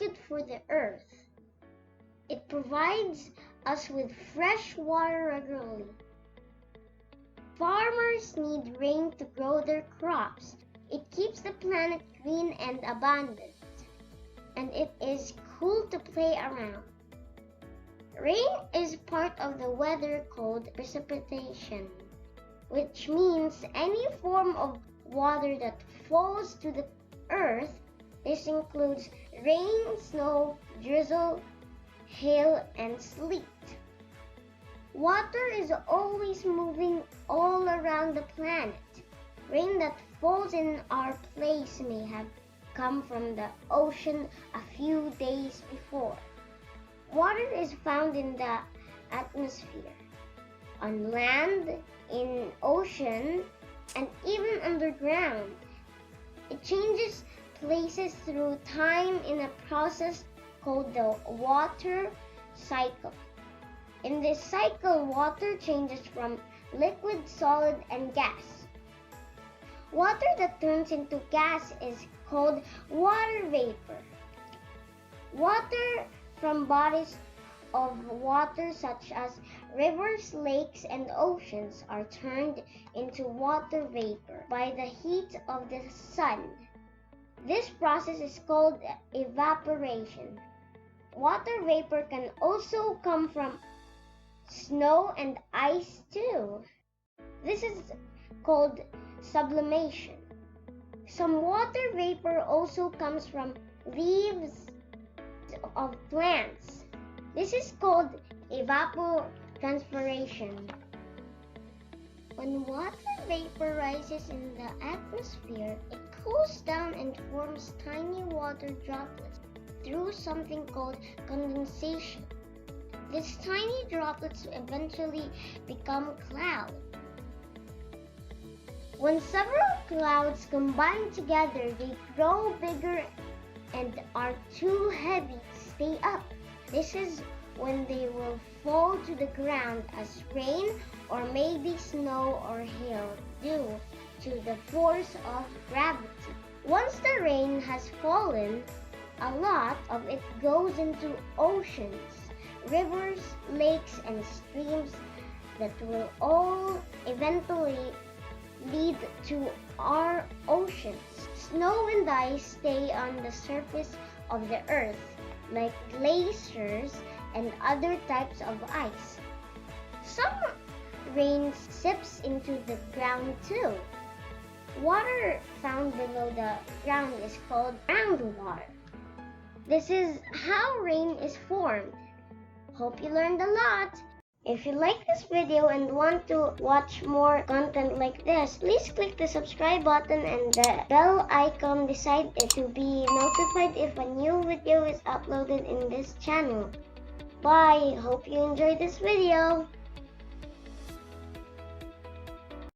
good for the earth. It provides us with fresh water regularly. Farmers need rain to grow their crops. It keeps the planet green and abundant, and it is cool to play around. Rain is part of the weather called precipitation, which means any form of water that falls to the earth. This includes rain, snow, drizzle, hail, and sleet. Water is always moving all around the planet. Rain that falls in our place may have come from the ocean a few days before. Water is found in the atmosphere, on land, in ocean, and even underground. It changes places through time in a process called the water cycle. In this cycle, water changes from liquid, solid, and gas. Water that turns into gas is called water vapor. Water from bodies of water such as rivers, lakes, and oceans are turned into water vapor by the heat of the sun. This process is called evaporation. Water vapor can also come from snow and ice too. This is called sublimation. Some water vapor also comes from leaves of plants. This is called evapotranspiration. When water vapor rises in the atmosphere, it cools down and forms tiny water droplets through something called condensation. These tiny droplets eventually become clouds. When several clouds combine together, they grow bigger and are too heavy to stay up. This is when they will fall to the ground as rain or maybe snow or hail due to the force of gravity. Once the rain has fallen, a lot of it goes into oceans, rivers, lakes, and streams that will all eventually lead to our oceans. Snow and ice stay on the surface of the earth, like glaciers and other types of ice. Some rain seeps into the ground too. Water found below the ground is called groundwater. This is how rain is formed. Hope you learned a lot. If you like this video and want to watch more content like this, please click the subscribe button and the bell icon beside it to be notified if a new video is uploaded in this channel. Bye! Hope you enjoyed this video.